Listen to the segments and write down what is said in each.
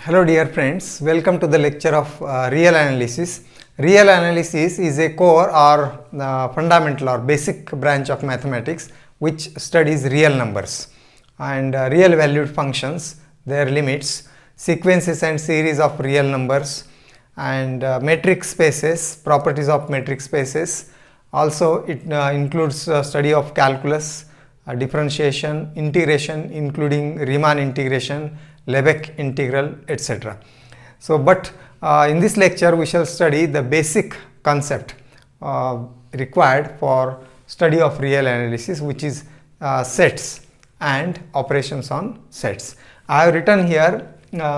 Hello dear friends, welcome to the lecture of real analysis. Real analysis is a core or fundamental or basic branch of mathematics which studies real numbers and real valued functions, their limits, sequences and series of real numbers, and metric spaces, properties of metric spaces. Also it includes study of calculus, differentiation, integration including Riemann integration, Lebesgue integral, etc. So, but in this lecture we shall study the basic concept required for study of real analysis, which is sets and operations on sets. I have written here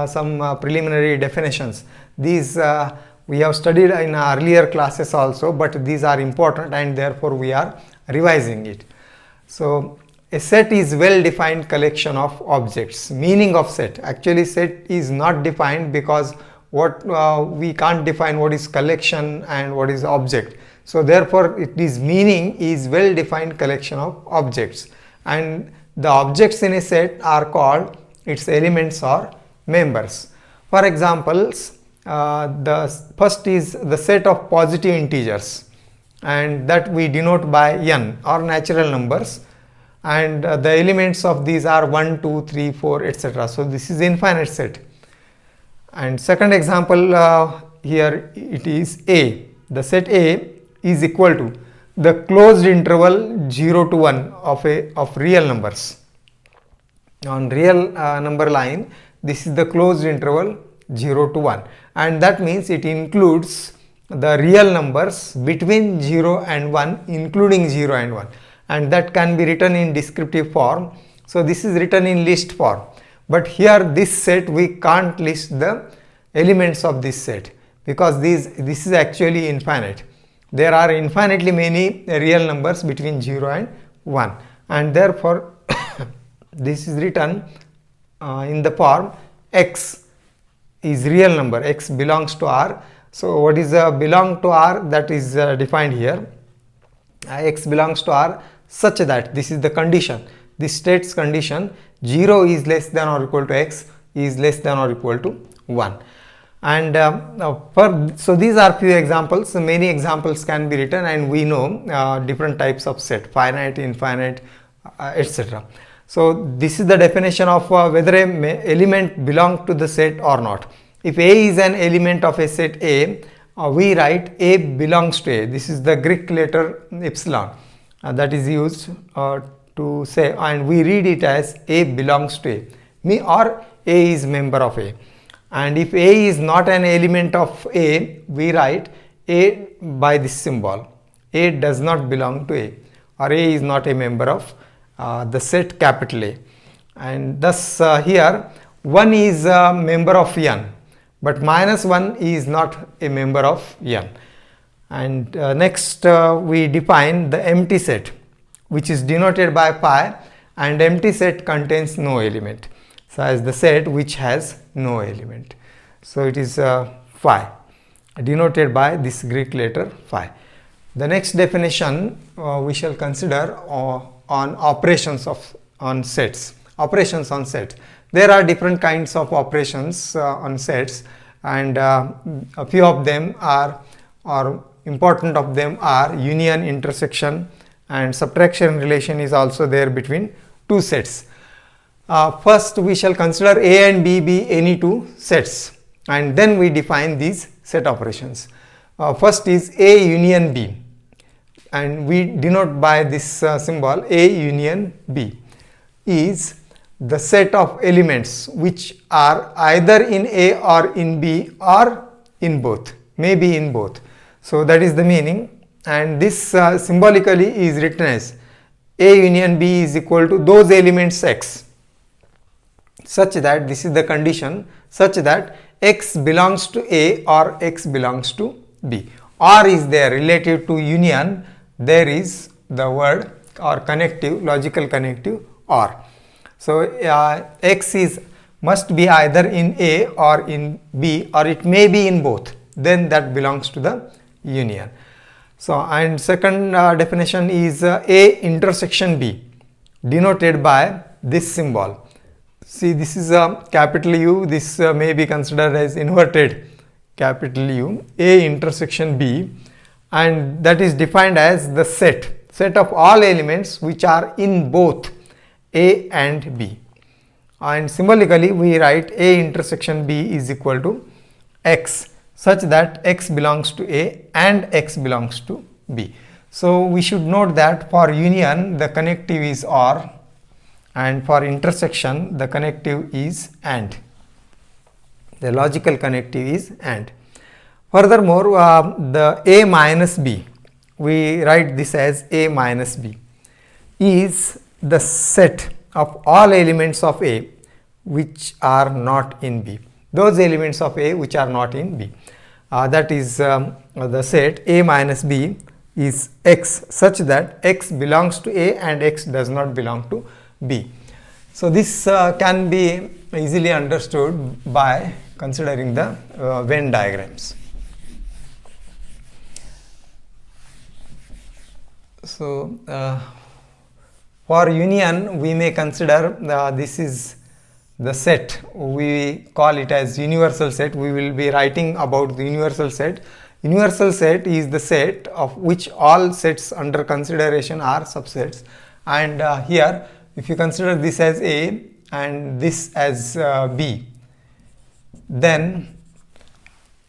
some preliminary definitions. These we have studied in earlier classes also, but these are important and therefore we are revising it. So, a set is well defined collection of objects. Meaning of set, actually set is not defined because what we can't define what is collection and what is object. So therefore it is meaning is well defined collection of objects, and the objects in a set are called its elements or members. For examples, the first is the set of positive integers, and that we denote by n or natural numbers, and the elements of these are 1, 2, 3, 4, etc. So this is infinite set. And second example, here it is A. The set A is equal to the closed interval 0 to 1 of real numbers. On real number line, this is the closed interval 0 to 1, and that means it includes the real numbers between 0 and 1, including 0 and 1. And that can be written in descriptive form. So this is written in list form, but here this set we can't list the elements of this set because this is actually infinite. There are infinitely many real numbers between 0 and 1, and therefore this is written in the form x is real number, x belongs to R. So what is belong to R, that is defined here. X belongs to R such that, this is the condition, this states condition, 0 is less than or equal to x is less than or equal to 1. And so these are few examples. Many examples can be written, and we know different types of set, finite, infinite, etc. So this is the definition of whether an element belongs to the set or not. If A is an element of a set A, we write A belongs to A. This is the Greek letter epsilon that is used to say, and we read it as A belongs to A, or A is member of A. And if A is not an element of A, we write A by this symbol. A does not belong to A, or A is not a member of the set capital A. And thus here 1 is a member of n, but minus 1 is not a member of n. And next we define the empty set, which is denoted by phi, and empty set contains no element. So as the set which has no element. So it is phi, denoted by this Greek letter phi. The next definition we shall consider on operations on sets. Operations on set. There are different kinds of operations on sets, and a few of them are, or important of them are, union, intersection, and subtraction relation is also there between two sets. First we shall consider A and B be any two sets, and then we define these set operations. First is A union B, and we denote by this symbol. A union B is the set of elements which are either in A or in B or in both, maybe in both. So that is the meaning, and this symbolically is written as A union B is equal to those elements X, such that, this is the condition, such that X belongs to A or X belongs to B. Or is there relative to union, there is the word or connective, logical connective or. So X is must be either in A or in B, or it may be in both, then that belongs to the union. So, and second definition is A intersection B, denoted by this symbol, See, this is a capital U, this may be considered as inverted capital U, A intersection B, and that is defined as the set of all elements which are in both A and B. And symbolically we write A intersection B is equal to X, such that X belongs to A and X belongs to B. So we should note that for union the connective is OR, and for intersection the connective is AND. The logical connective is AND. Furthermore, the A minus B, we write this as A minus B, is the set of all elements of A which are not in B. Those elements of A which are not in B. That is the set A minus B is X, such that X belongs to A and X does not belong to B. So this can be easily understood by considering the Venn diagrams. So for union we may consider this is the set, we call it as universal set. We will be writing about the universal set. Universal set is the set of which all sets under consideration are subsets, and here if you consider this as A and this as B, then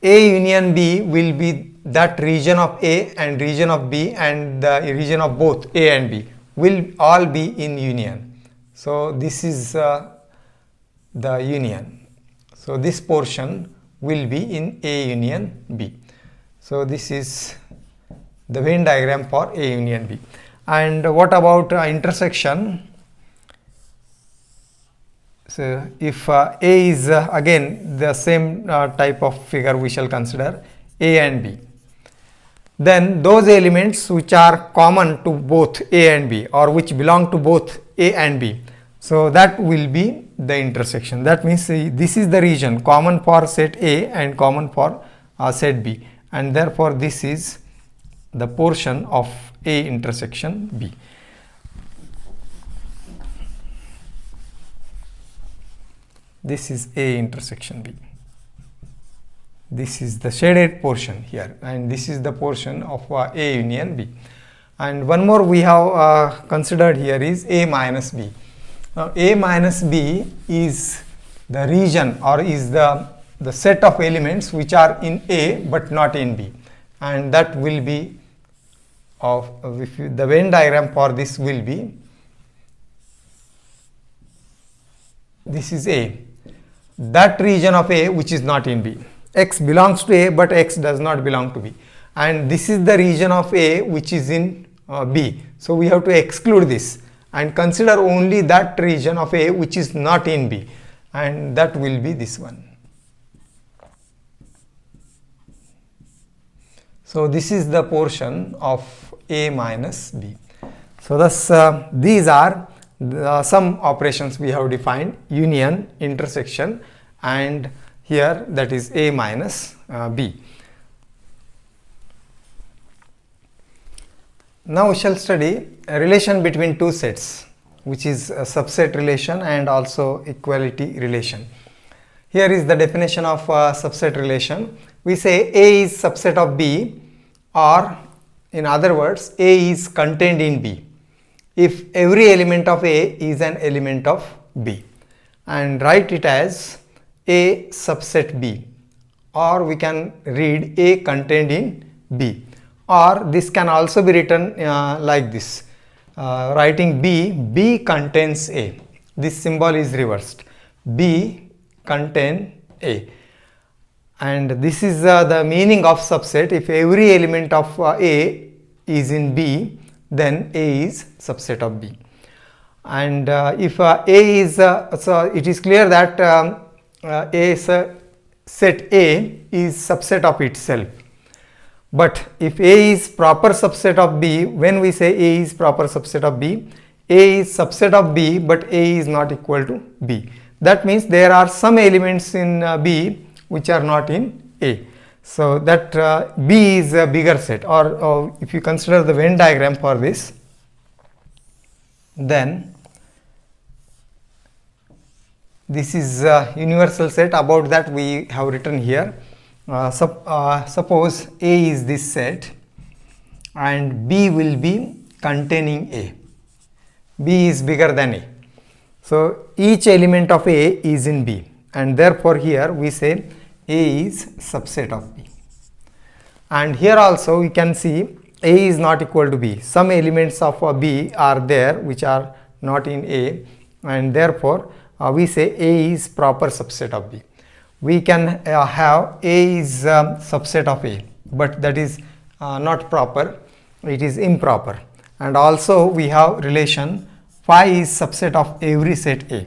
A union B will be that region of A and region of B, and the region of both A and B will all be in union. So this is the union. So this portion will be in A union B. So this is the Venn diagram for A union B. And what about intersection? So if A is again the same type of figure we shall consider A and B, then those elements which are common to both A and B, or which belong to both A and B, so that will be the intersection. That means this is the region common for set A and common for set B, and therefore this is the portion of A intersection B. This is A intersection B. This is the shaded portion here, and this is the portion of A union B. And one more we have considered here is A minus B. Now A minus B is the region, or is the set of elements which are in A but not in B, and that will be of the Venn diagram for this will be, this is A, that region of A which is not in B. X belongs to A but X does not belong to B, and this is the region of A which is in B. So we have to exclude this and consider only that region of A which is not in B, and that will be this one. So this is the portion of A minus B. So thus these are some operations we have defined: union, intersection, and here that is A minus B. Now we shall study a relation between two sets, which is a subset relation and also equality relation. Here is the definition of subset relation. We say A is subset of B, or in other words, A is contained in B if every element of A is an element of B, and write it as A subset B, or we can read A contained in B, or this can also be written like this, writing B contains A. This symbol is reversed, B contain A, and this is the meaning of subset. If every element of A is in B, then A is subset of B. And if A is, so it is clear that set A is subset of itself. But if A is proper subset of B, when we say A is proper subset of B, A is subset of B but A is not equal to B. That means there are some elements in B which are not in A. So that B is a bigger set, or if you consider the Venn diagram for this, then This is universal set. About that we have written here. Suppose A is this set and B will be containing A. B is bigger than A. So each element of A is in B, and therefore here we say A is subset of B. And here also we can see A is not equal to B. Some elements of B are there which are not in A, and therefore we say A is proper subset of B. We can have A is subset of A, but that is not proper, it is improper. And also we have relation phi is subset of every set A.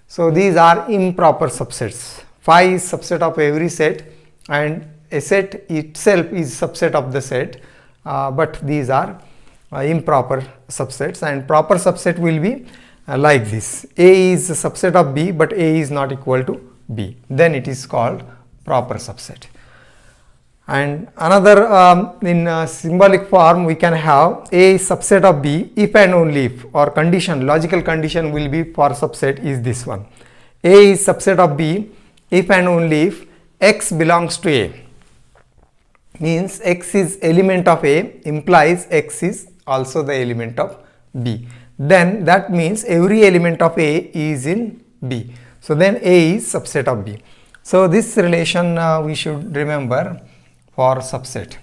So these are improper subsets. Phi is subset of every set, and a set itself is subset of the set, but these are improper subsets, and proper subset will be like this. A is a subset of B, but A is not equal to B. Then it is called proper subset. And another in symbolic form we can have A is subset of B if and only if, or condition, logical condition will be for subset is this one. A is subset of B if and only if X belongs to A. Means X is element of A implies X is also the element of B. Then that means every element of A is in B. So then A is subset of B. So this relation we should remember for subset.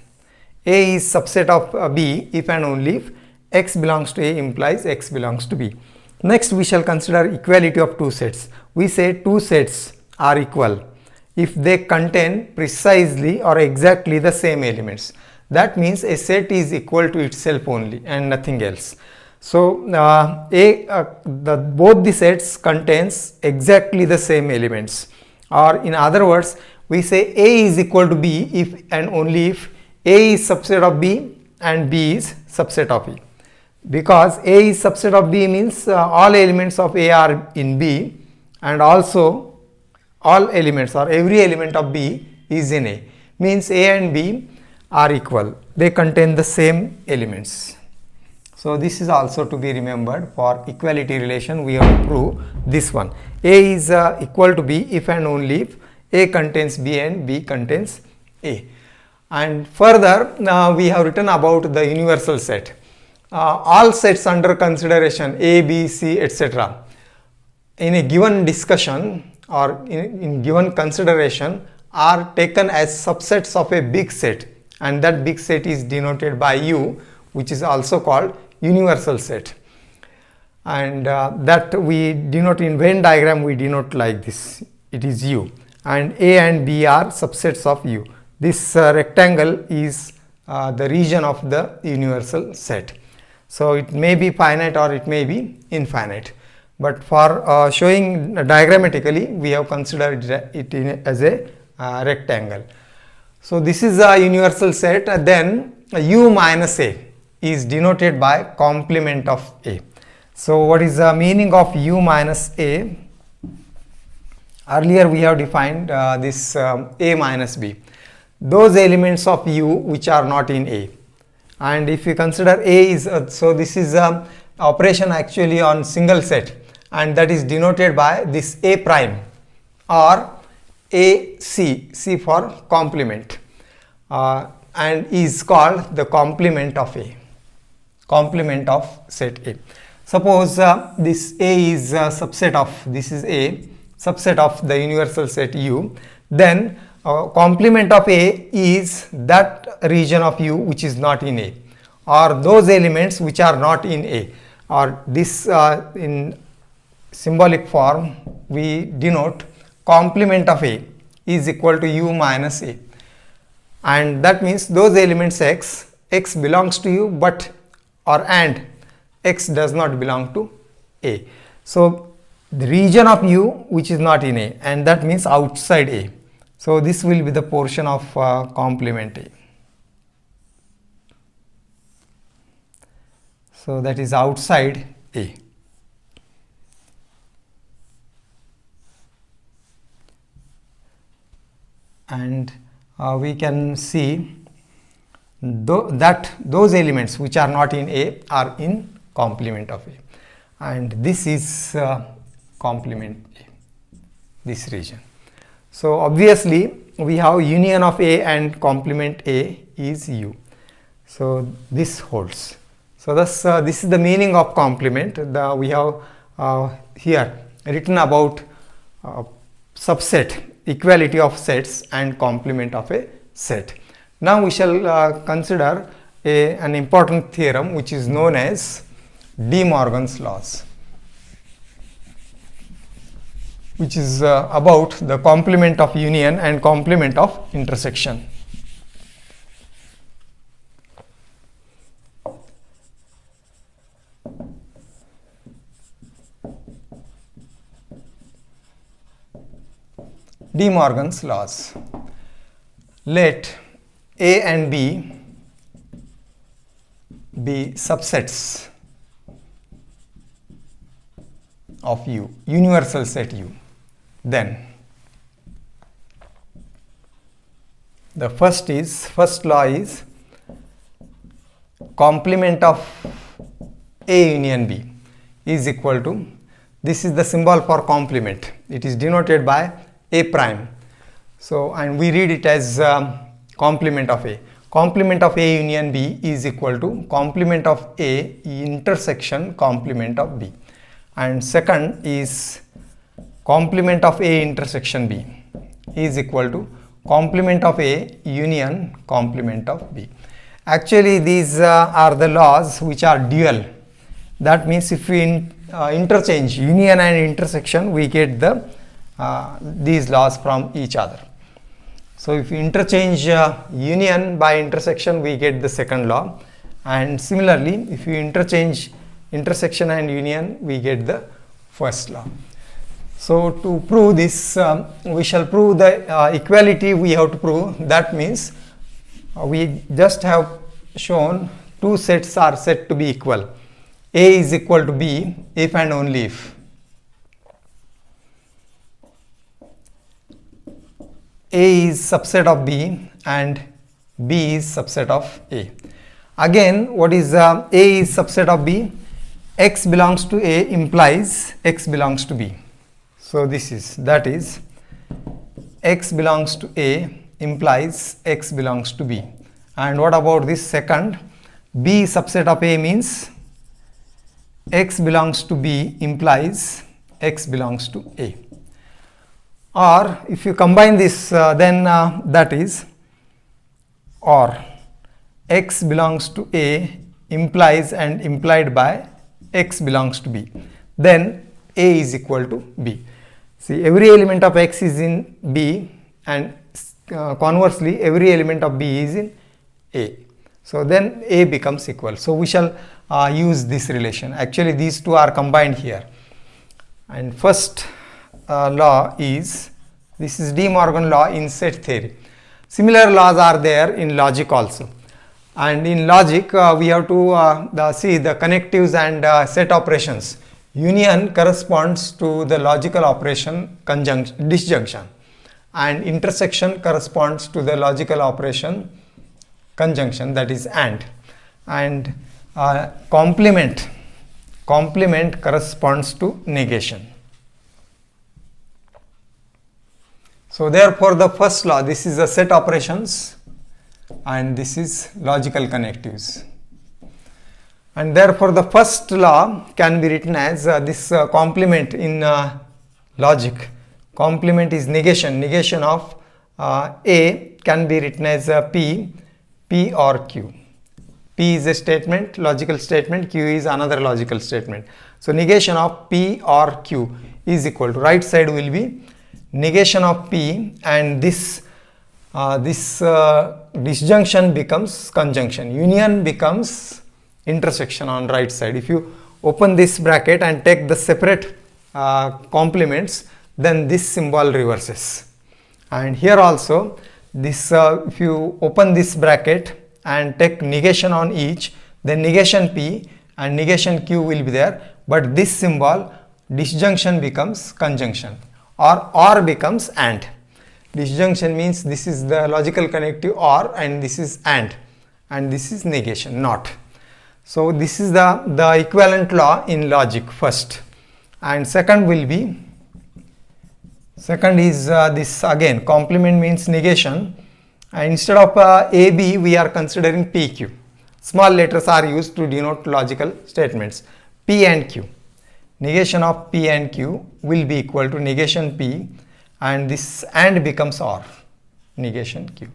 A is subset of B if and only if X belongs to A implies X belongs to B. Next we shall consider equality of two sets. We say two sets are equal if they contain precisely or exactly the same elements. That means a set is equal to itself only and nothing else. So both the sets contains exactly the same elements, or in other words we say A is equal to B if and only if A is subset of B and B is subset of E. Because A is subset of B means all elements of A are in B, and also all elements or every element of B is in A, means A and B are equal, they contain the same elements. So this is also to be remembered. For equality relation we have to prove this one. A is equal to B if and only if A contains B and B contains A. And further we have written about the universal set. All sets under consideration A, B, C, etc. in a given discussion or in given consideration are taken as subsets of a big set, and that big set is denoted by U, which is also called universal set. And that we denote in Venn diagram, we denote like this, it is U, and A and B are subsets of U. This rectangle is the region of the universal set. So it may be finite or it may be infinite, but for showing diagrammatically we have considered it as a rectangle. So this is a universal set. Then U minus A is denoted by complement of A. So what is the meaning of U minus A? Earlier we have defined this A minus B, those elements of U which are not in A. And if you consider A is so this is operation actually on single set, and that is denoted by this A prime or AC, C for complement, and is called the complement of A, complement of set A. Suppose this A is a subset of, this is A, subset of the universal set U, then complement of A is that region of U which is not in A, or those elements which are not in A, or this in symbolic form we denote complement of A is equal to U minus A, and that means those elements X belongs to U, but or and X does not belong to A. So the region of U which is not in A, and that means outside A. So this will be the portion of complement A. So that is outside A. And we can see that those elements which are not in A are in complement of A, and this is complement A. this region. So obviously we have union of A and complement A is U. So this holds. So thus this is the meaning of complement. We have here written about subset, equality of sets and complement of a set. Now we shall consider an important theorem which is known as De Morgan's laws, which is about the complement of union and complement of intersection. De Morgan's laws. Let A and B be subsets of U, universal set U. Then the first law is complement of A union B is equal to, this is the symbol for complement, it is denoted by A prime. So and we read it as complement of A. Complement of A union B is equal to complement of A intersection complement of B. And second is complement of A intersection B is equal to complement of A union complement of B. Actually these are the laws which are dual. That means if we interchange union and intersection, we get these laws from each other. So if we interchange union by intersection, we get the second law, and similarly if we interchange intersection and union, we get the first law. So to prove this, we shall prove the equality we have to prove. That means we just have shown two sets are said to be equal. A is equal to B if and only if A is subset of B and B is subset of A. Again, what is A is subset of B? X belongs to A implies X belongs to B. So this is, that is, X belongs to A implies X belongs to B. And what about this second? B subset of A means X belongs to B implies X belongs to A. Or if you combine this, then that is, or X belongs to A implies and implied by X belongs to B. Then A is equal to B. See, every element of X is in B, and conversely every element of B is in A. So then A becomes equal. So we shall use this relation. Actually these two are combined here. And first law is, this is De Morgan law in set theory. Similar laws are there in logic also. And in logic we have to see the connectives and set operations. Union corresponds to the logical operation disjunction, and intersection corresponds to the logical operation conjunction, that is AND. And complement corresponds to negation. So therefore the first law, this is a set operations and this is logical connectives. And therefore the first law can be written as this complement in logic. Complement is negation. Negation of A can be written as P or Q. P is a statement, logical statement, Q is another logical statement. So negation of P or Q is equal to, right side will be negation of P, and this disjunction becomes conjunction. Union becomes intersection on right side. If you open this bracket and take the separate complements, then this symbol reverses. And here also this if you open this bracket and take negation on each, then negation P and negation Q will be there, but this symbol disjunction becomes conjunction, or becomes AND. Disjunction means this is the logical connective OR and this is AND, and this is negation, not. So this is the equivalent law in logic first, and second will be Second is this again, complement means negation. Instead of AB, we are considering PQ. Small letters are used to denote logical statements. P and Q. Negation of P and Q will be equal to negation P, and this AND becomes OR, negation Q.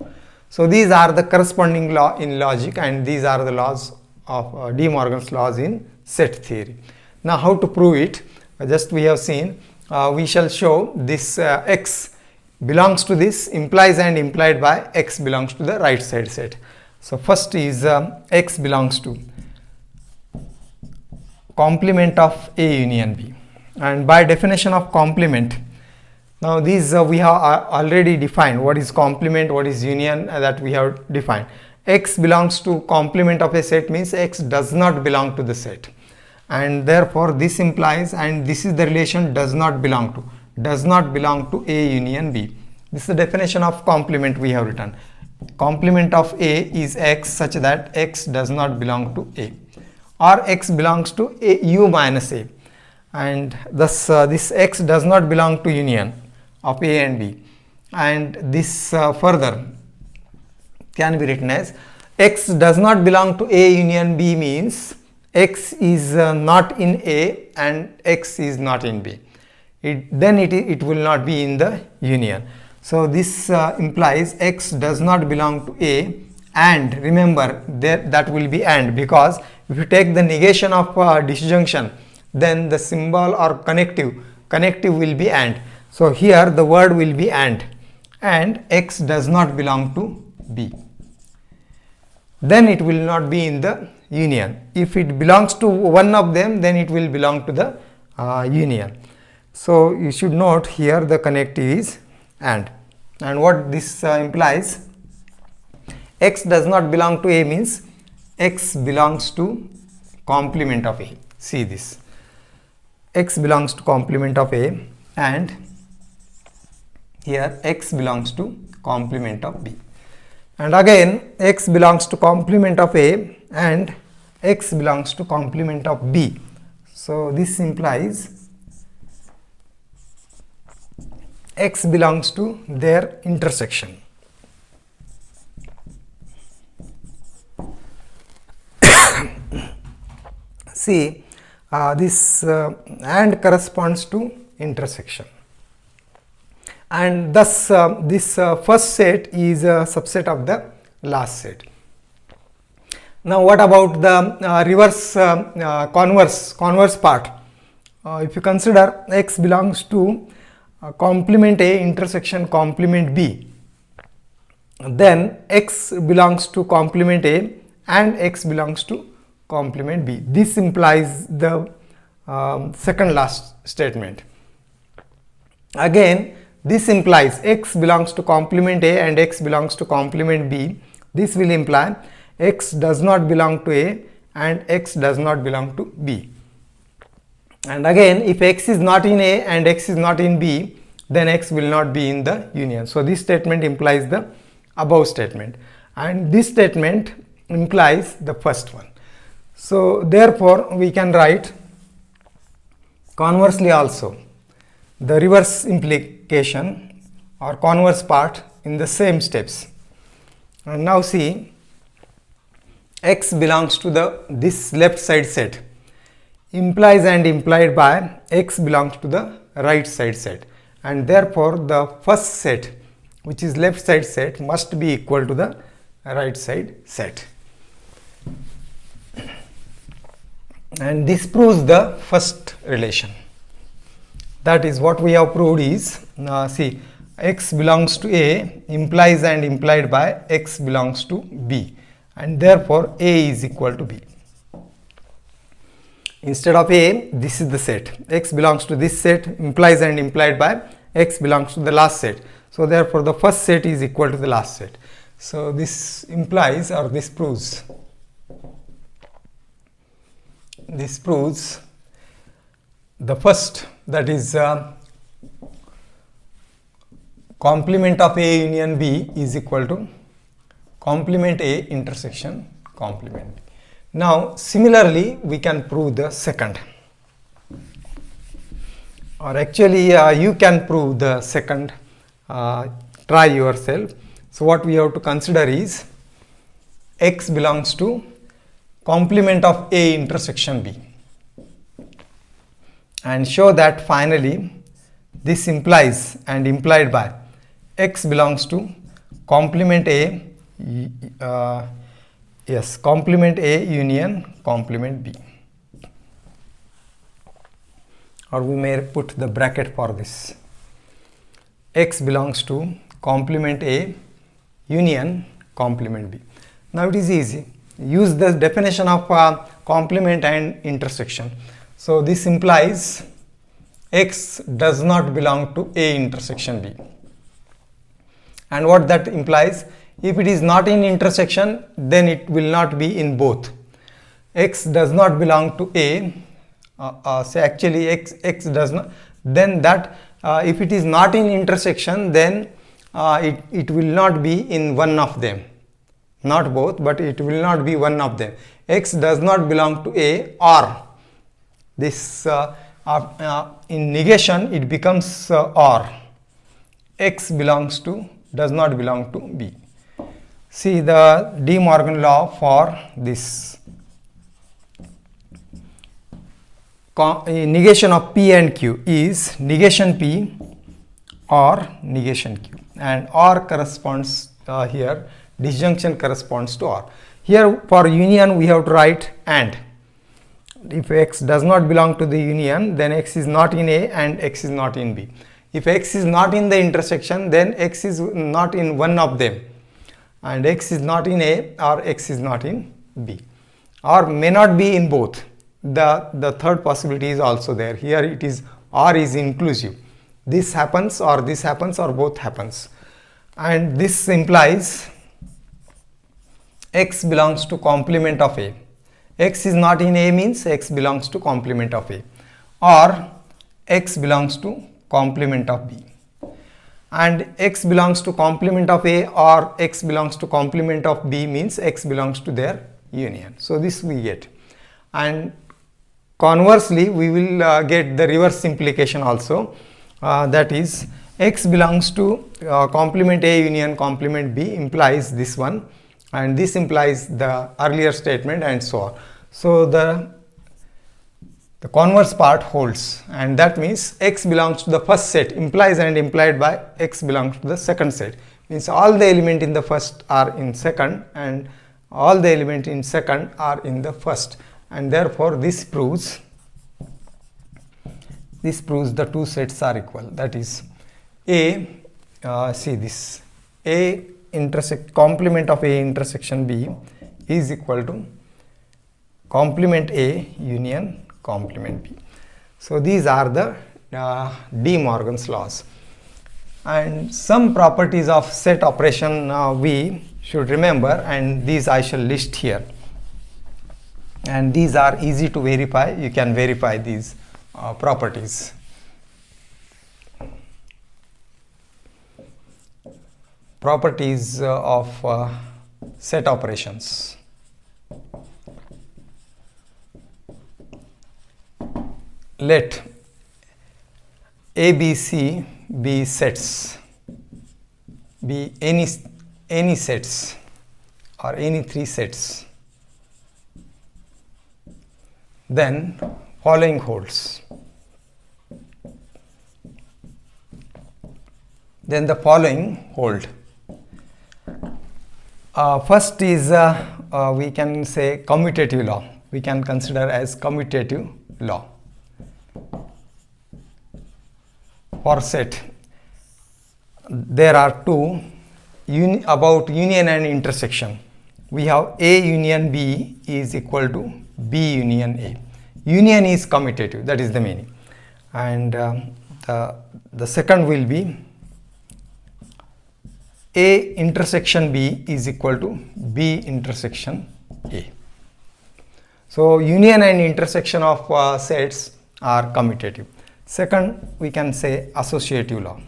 So these are the corresponding law in logic, and these are the laws of De Morgan's laws in set theory. Now how to prove it? Just we have seen, we shall show this X belongs to this, implies and implied by X belongs to the right side set. So first is X belongs to complement of A union B, and by definition of complement, now these we have already defined what is complement, what is union, that we have defined. X belongs to complement of a set means X does not belong to the set, and therefore this implies, and this is the relation does not belong to A union B. This is the definition of complement we have written. Complement of A is X such that X does not belong to A, or X belongs to A, U minus A, and thus this X does not belong to union of A and B, and this further can be written as X does not belong to A union B means X is not in A and X is not in B. Then it will not be in the union. So this implies X does not belong to A, and remember that will be AND, because if you take the negation of disjunction, then the symbol or connective will be AND. So here the word will be and X does not belong to B. Then it will not be in the union. If it belongs to one of them, then it will belong to the union. So you should note here the connective is and what this implies, X does not belong to A means X belongs to complement of A. See this, X belongs to complement of A, and here X belongs to complement of B, and again X belongs to complement of A and X belongs to complement of B. So this implies X belongs to their intersection. See, this AND corresponds to intersection, and thus this first set is a subset of the last set. Now what about the reverse converse part? If you consider X belongs to complement A intersection complement B, then X belongs to complement A and X belongs to complement B. This implies the second last statement. Again, this implies X belongs to complement A and X belongs to complement B. This will imply X does not belong to A and X does not belong to B. And again, if X is not in A and X is not in B, then X will not be in the union. So this statement implies the above statement, and this statement implies the first one. So therefore we can write conversely also the reverse implication or converse part in the same steps. And now see, X belongs to this left side set, implies and implied by X belongs to the right side set, and therefore the first set, which is left side set, must be equal to the right side set. And this proves the first relation. That is what we have proved is, see, X belongs to A implies and implied by X belongs to B, and therefore A is equal to B. Instead of A, this is the set. X belongs to this set, implies and implied by X belongs to the last set. So therefore the first set is equal to the last set. So this implies, or this proves the first, that is complement of A union B is equal to complement A intersection complement B. Now similarly we can prove the second. or actually you can prove the second, try yourself. So what we have to consider is X belongs to complement of A intersection B, and show that finally this implies and implied by X belongs to complement A, yes, complement A union complement B, or we may put the bracket for this. X belongs to complement A union complement B. Now it is easy. Use the definition of complement and intersection. So this implies X does not belong to A intersection B. And what that implies, if it is not in intersection, then it will not be in both. X does not belong to A, say actually X does not, then that if it is not in intersection, then it will not be in one of them. Not both, but it will not be one of them. X does not belong to A, or this in negation it becomes or. X belongs to, does not belong to B. See the De Morgan law for this. Negation of P and Q is negation P or negation Q, and or corresponds here, disjunction corresponds to or. Here for union we have to write and. If X does not belong to the union, then X is not in A and X is not in B. If X is not in the intersection, then X is not in one of them, and X is not in A or X is not in B, or may not be in both. The third possibility is also there. Here it is or is inclusive. This happens or both happens, and this implies X belongs to complement of A. X is not in A means X belongs to complement of A, or X belongs to complement of B, and X belongs to complement of A or X belongs to complement of B means X belongs to their union. So this we get, and conversely we will get the reverse implication also, that is X belongs to complement A union complement B implies this one, and this implies the earlier statement, and so on. So the converse part holds, and that means X belongs to the first set implies and implied by X belongs to the second set, means all the element in the first are in second and all the element in second are in the first, and therefore this proves the two sets are equal. That is A, see this, A complement of A intersection B is equal to complement A union complement B. So these are the De Morgan's laws, and some properties of set operation we should remember, and these I shall list here, and these are easy to verify. You can verify these properties. Properties of set operations. Let A, B, C be sets, be any sets or any three sets, then following holds. Then the following hold. First is we can say commutative law. We can consider as commutative law for set. There are two about union and intersection. We have A union B is equal to B union A. Union is commutative, that is the meaning, and the second will be A intersection B is equal to B intersection A. So union and intersection of sets are commutative. Second, we can say associative law.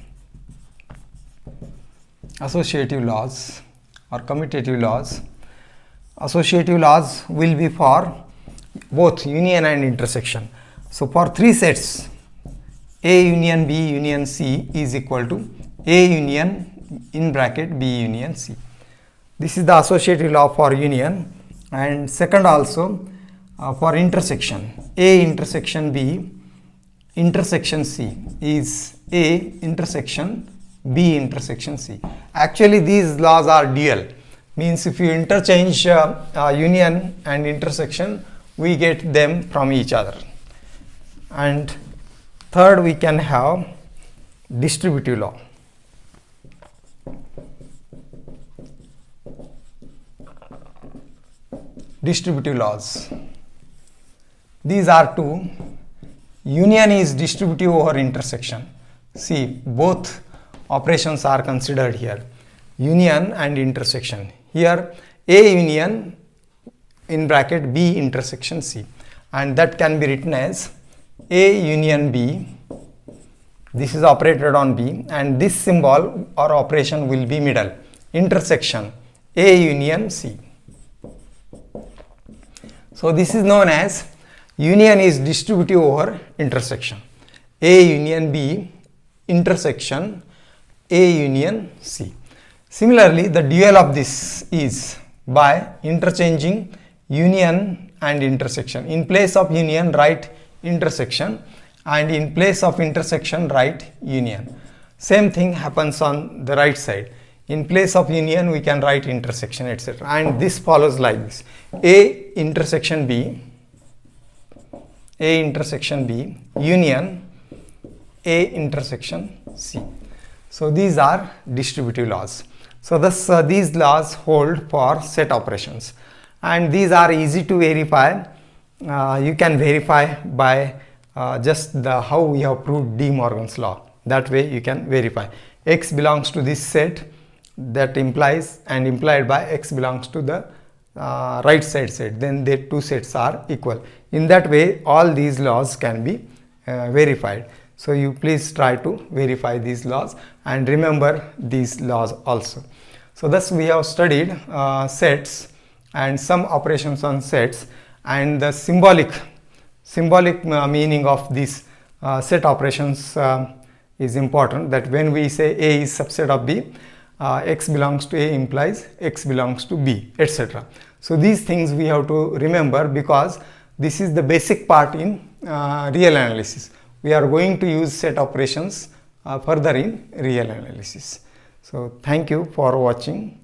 Associative laws or commutative laws. Associative laws will be for both union and intersection. So for three sets A union B union C is equal to A union in bracket B union C. This is the associative law for union. And second also for intersection, A intersection B intersection C is A intersection B intersection C. Actually these laws are dual, means if you interchange union and intersection, we get them from each other. And third, we can have distributive law. Distributive laws. These are two. Union is distributive over intersection. See, both operations are considered here. Union and intersection. Here, A union in bracket B intersection C. And that can be written as A union B. This is operated on B, and this symbol or operation will be middle. Intersection A union C. So this is known as union is distributive over intersection. A union B intersection A union C. Similarly, the dual of this is by interchanging union and intersection. In place of union, write intersection, and in place of intersection, write union. Same thing happens on the right side. In place of union, we can write intersection, etc. And this follows like this. A intersection B union A intersection C. So these are distributive laws. So thus these laws hold for set operations, and these are easy to verify. You can verify by just how we have proved De Morgan's law. That way you can verify X belongs to this set, that implies and implied by X belongs to the right side set, then the two sets are equal. In that way all these laws can be verified. So you please try to verify these laws and remember these laws also. So thus we have studied sets and some operations on sets, and the symbolic meaning of these set operations is important, that when we say A is subset of B, X belongs to A implies X belongs to B, etc. So these things we have to remember, because this is the basic part in real analysis. We are going to use set operations further in real analysis. So thank you for watching.